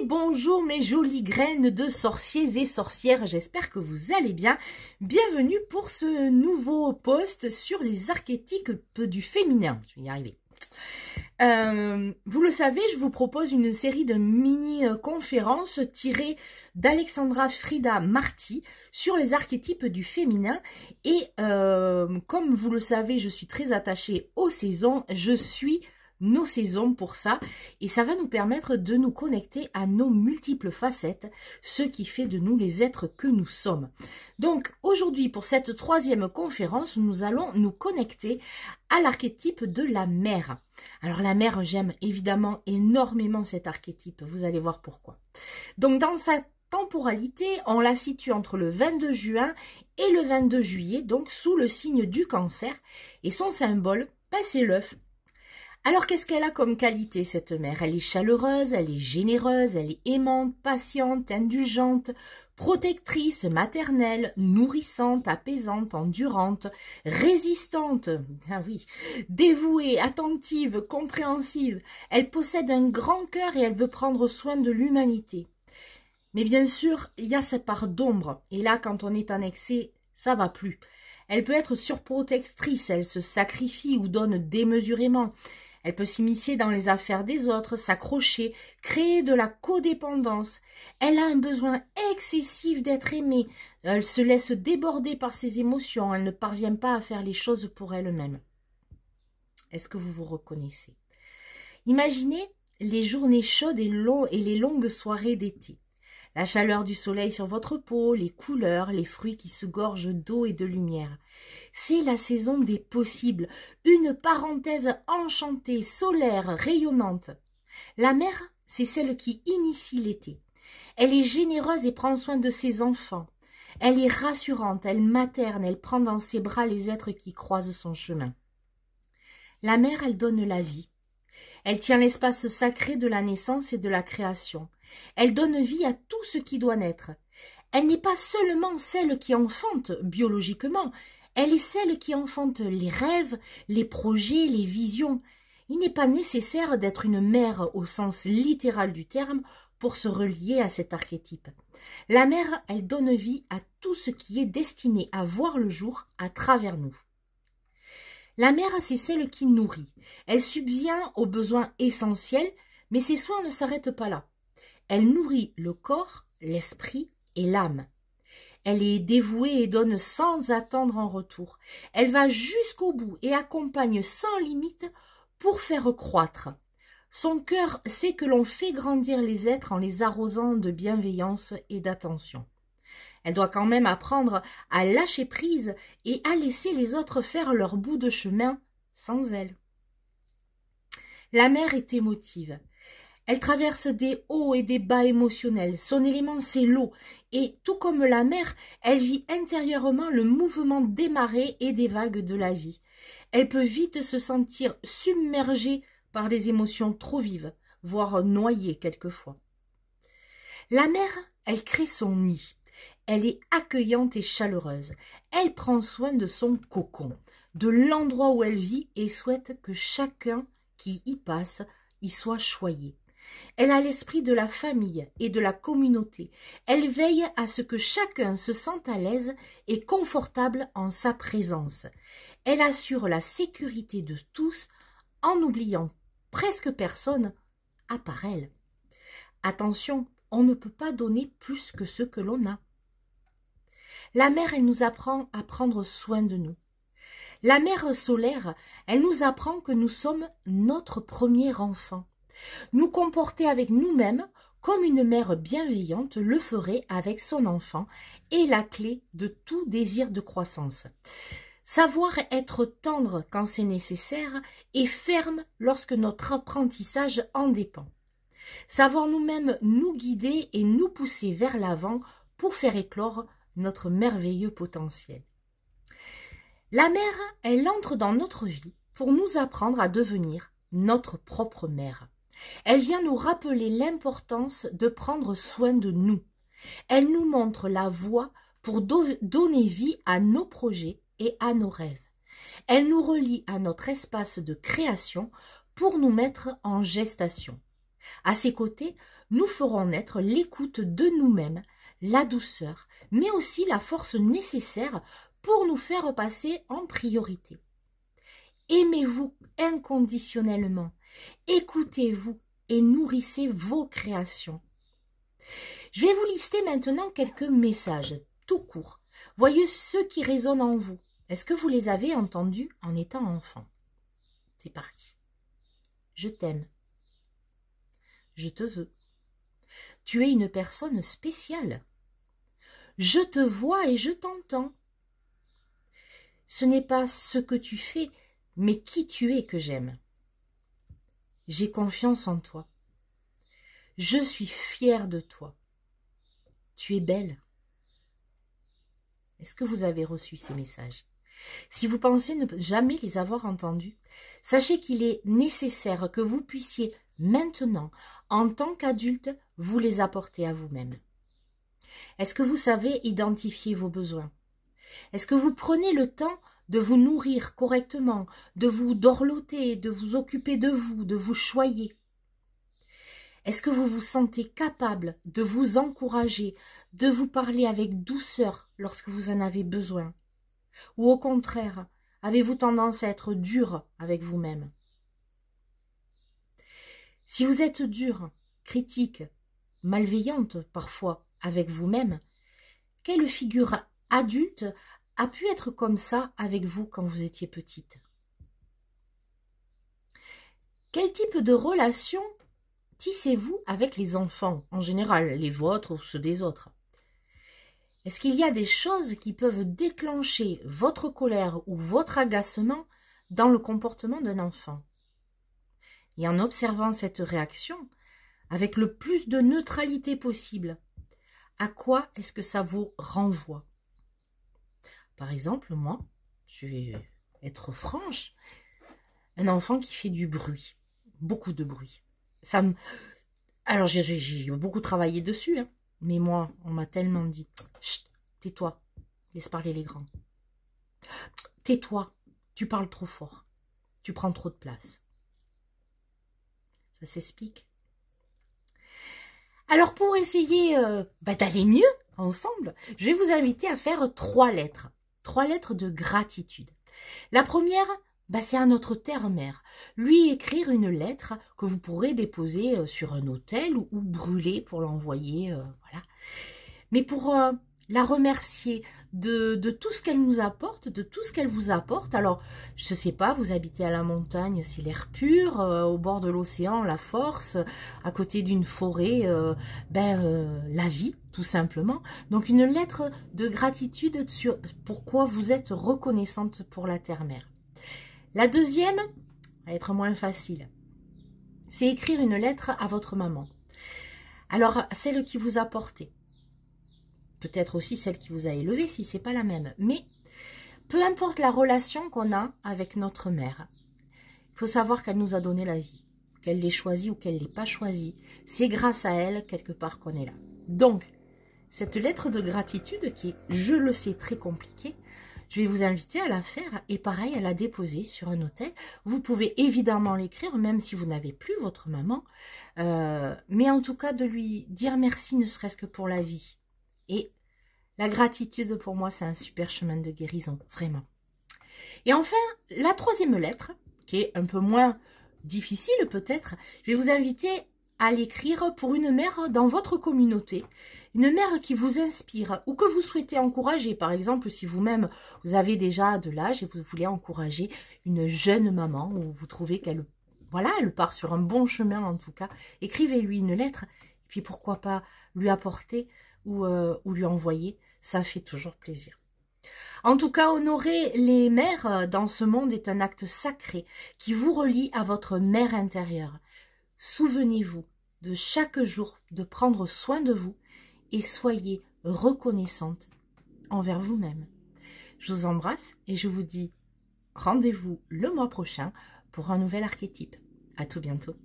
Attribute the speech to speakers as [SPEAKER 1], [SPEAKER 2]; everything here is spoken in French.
[SPEAKER 1] bonjour mes jolies graines de sorciers et sorcières, j'espère que vous allez bien. Bienvenue pour ce nouveau post sur les archétypes du féminin. Je vais y arriver. Vous le savez, je vous propose une série de mini-conférences tirées d'Alexandra Frida Marty sur les archétypes du féminin. Et comme vous le savez, je suis très attachée aux saisons, je suis nos saisons pour ça, et ça va nous permettre de nous connecter à nos multiples facettes, ce qui fait de nous les êtres que nous sommes. Donc aujourd'hui, pour cette troisième conférence, nous allons nous connecter à l'archétype de la mère. Alors la mère, j'aime évidemment énormément cet archétype, vous allez voir pourquoi. Donc dans sa temporalité, on la situe entre le 22 juin et le 22 juillet, donc sous le signe du Cancer, et son symbole, c'est l'œuf. Alors, qu'est-ce qu'elle a comme qualité, cette mère? Elle est chaleureuse, elle est généreuse, elle est aimante, patiente, indulgente, protectrice, maternelle, nourrissante, apaisante, endurante, résistante, ah oui, dévouée, attentive, compréhensive. Elle possède un grand cœur et elle veut prendre soin de l'humanité. Mais bien sûr, il y a cette part d'ombre. Et là, quand on est en excès, ça va plus. Elle peut être surprotectrice, elle se sacrifie ou donne démesurément. Elle peut s'immiscer dans les affaires des autres, s'accrocher, créer de la codépendance. Elle a un besoin excessif d'être aimée. Elle se laisse déborder par ses émotions. Elle ne parvient pas à faire les choses pour elle-même. Est-ce que vous vous reconnaissez? Imaginez les journées chaudes et les longues soirées d'été. La chaleur du soleil sur votre peau, les couleurs, les fruits qui se gorgent d'eau et de lumière. C'est la saison des possibles, une parenthèse enchantée, solaire, rayonnante. La mère, c'est celle qui initie l'été. Elle est généreuse et prend soin de ses enfants. Elle est rassurante, elle materne, elle prend dans ses bras les êtres qui croisent son chemin. La mère, elle donne la vie. Elle tient l'espace sacré de la naissance et de la création. Elle donne vie à tout ce qui doit naître. Elle n'est pas seulement celle qui enfante biologiquement, elle est celle qui enfante les rêves, les projets, les visions. Il n'est pas nécessaire d'être une mère au sens littéral du terme pour se relier à cet archétype. La mère, elle donne vie à tout ce qui est destiné à voir le jour à travers nous. La mère, c'est celle qui nourrit. Elle subvient aux besoins essentiels, mais ses soins ne s'arrêtent pas là. Elle nourrit le corps, l'esprit et l'âme. Elle est dévouée et donne sans attendre en retour. Elle va jusqu'au bout et accompagne sans limite pour faire croître. Son cœur sait que l'on fait grandir les êtres en les arrosant de bienveillance et d'attention. Elle doit quand même apprendre à lâcher prise et à laisser les autres faire leur bout de chemin sans elle. La mère est émotive. Elle traverse des hauts et des bas émotionnels. Son élément, c'est l'eau. Et tout comme la mer, elle vit intérieurement le mouvement des marées et des vagues de la vie. Elle peut vite se sentir submergée par des émotions trop vives, voire noyée quelquefois. La mer, elle crée son nid. Elle est accueillante et chaleureuse. Elle prend soin de son cocon, de l'endroit où elle vit et souhaite que chacun qui y passe y soit choyé. Elle a l'esprit de la famille et de la communauté. Elle veille à ce que chacun se sente à l'aise et confortable en sa présence. Elle assure la sécurité de tous en n'oubliant presque personne à part elle. Attention, on ne peut pas donner plus que ce que l'on a. La mère, elle nous apprend à prendre soin de nous. La mère solaire, elle nous apprend que nous sommes notre premier enfant. Nous comporter avec nous-mêmes comme une mère bienveillante le ferait avec son enfant est la clé de tout désir de croissance. Savoir être tendre quand c'est nécessaire et ferme lorsque notre apprentissage en dépend. Savoir nous-mêmes nous guider et nous pousser vers l'avant pour faire éclore notre merveilleux potentiel. La mère, elle entre dans notre vie pour nous apprendre à devenir notre propre mère. Elle vient nous rappeler l'importance de prendre soin de nous. Elle nous montre la voie pour donner vie à nos projets et à nos rêves. Elle nous relie à notre espace de création pour nous mettre en gestation. À ses côtés, nous ferons naître l'écoute de nous-mêmes, la douceur, mais aussi la force nécessaire pour nous faire passer en priorité. Aimez-vous inconditionnellement, écoutez-vous et nourrissez vos créations. Je vais vous lister maintenant quelques messages, tout court. Voyez ceux qui résonnent en vous. Est-ce que vous les avez entendus en étant enfant? C'est parti. Je t'aime. Je te veux. Tu es une personne spéciale. Je te vois et je t'entends. Ce n'est pas ce que tu fais, mais qui tu es que j'aime. J'ai confiance en toi. Je suis fière de toi. Tu es belle. Est-ce que vous avez reçu ces messages? Si vous pensez ne jamais les avoir entendus, sachez qu'il est nécessaire que vous puissiez maintenant, en tant qu'adulte, vous les apporter à vous-même. Est-ce que vous savez identifier vos besoins? Est-ce que vous prenez le temps de vous nourrir correctement, de vous dorloter, de vous occuper de vous choyer? Est-ce que vous vous sentez capable de vous encourager, de vous parler avec douceur lorsque vous en avez besoin? Ou au contraire, avez-vous tendance à être dur avec vous-même? Si vous êtes dur, critique, malveillante parfois avec vous-même, quelle figure adulte a pu être comme ça avec vous quand vous étiez petite? Quel type de relation tissez-vous avec les enfants, en général, les vôtres ou ceux des autres? Est-ce qu'il y a des choses qui peuvent déclencher votre colère ou votre agacement dans le comportement d'un enfant? Et en observant cette réaction, avec le plus de neutralité possible, à quoi est-ce que ça vous renvoie? Par exemple, moi, je vais être franche, un enfant qui fait du bruit, beaucoup de bruit. Alors, j'ai beaucoup travaillé dessus, hein, mais moi, on m'a tellement dit, chut, tais-toi, laisse parler les grands. Tais-toi, tu parles trop fort, tu prends trop de place. Ça s'explique. Alors, pour essayer d'aller mieux ensemble, je vais vous inviter à faire 3 lettres. 3 lettres de gratitude. La première, c'est à notre terre-mère. Lui écrire une lettre que vous pourrez déposer sur un autel ou brûler pour l'envoyer. Voilà. Mais pour la remercier de tout ce qu'elle nous apporte, de tout ce qu'elle vous apporte. Alors, je ne sais pas, vous habitez à la montagne, c'est l'air pur, au bord de l'océan, la force, à côté d'une forêt, la vie, tout simplement. Donc, une lettre de gratitude sur pourquoi vous êtes reconnaissante pour la terre-mère. La deuxième va être moins facile. C'est écrire une lettre à votre maman. Alors, celle qui vous a porté. Peut-être aussi celle qui vous a élevé, si c'est pas la même. Mais peu importe la relation qu'on a avec notre mère, il faut savoir qu'elle nous a donné la vie. Qu'elle l'ait choisie ou qu'elle l'ait pas choisie. C'est grâce à elle, quelque part, qu'on est là. Donc, cette lettre de gratitude qui est, je le sais, très compliquée, je vais vous inviter à la faire et pareil, à la déposer sur un autel. Vous pouvez évidemment l'écrire, même si vous n'avez plus votre maman. Mais en tout cas, de lui dire merci, ne serait-ce que pour la vie. Et la gratitude, pour moi, c'est un super chemin de guérison, vraiment. Et enfin, la troisième lettre, qui est un peu moins difficile peut-être, je vais vous inviter à l'écrire pour une mère dans votre communauté, une mère qui vous inspire ou que vous souhaitez encourager. Par exemple, si vous-même, vous avez déjà de l'âge et vous voulez encourager une jeune maman ou vous trouvez qu'elle, voilà, elle part sur un bon chemin en tout cas, écrivez-lui une lettre et puis pourquoi pas lui apporter ou lui envoyer, ça fait toujours plaisir. En tout cas, honorer les mères dans ce monde est un acte sacré qui vous relie à votre mère intérieure. Souvenez-vous de chaque jour de prendre soin de vous et soyez reconnaissante envers vous-même. Je vous embrasse et je vous dis rendez-vous le mois prochain pour un nouvel archétype. À tout bientôt.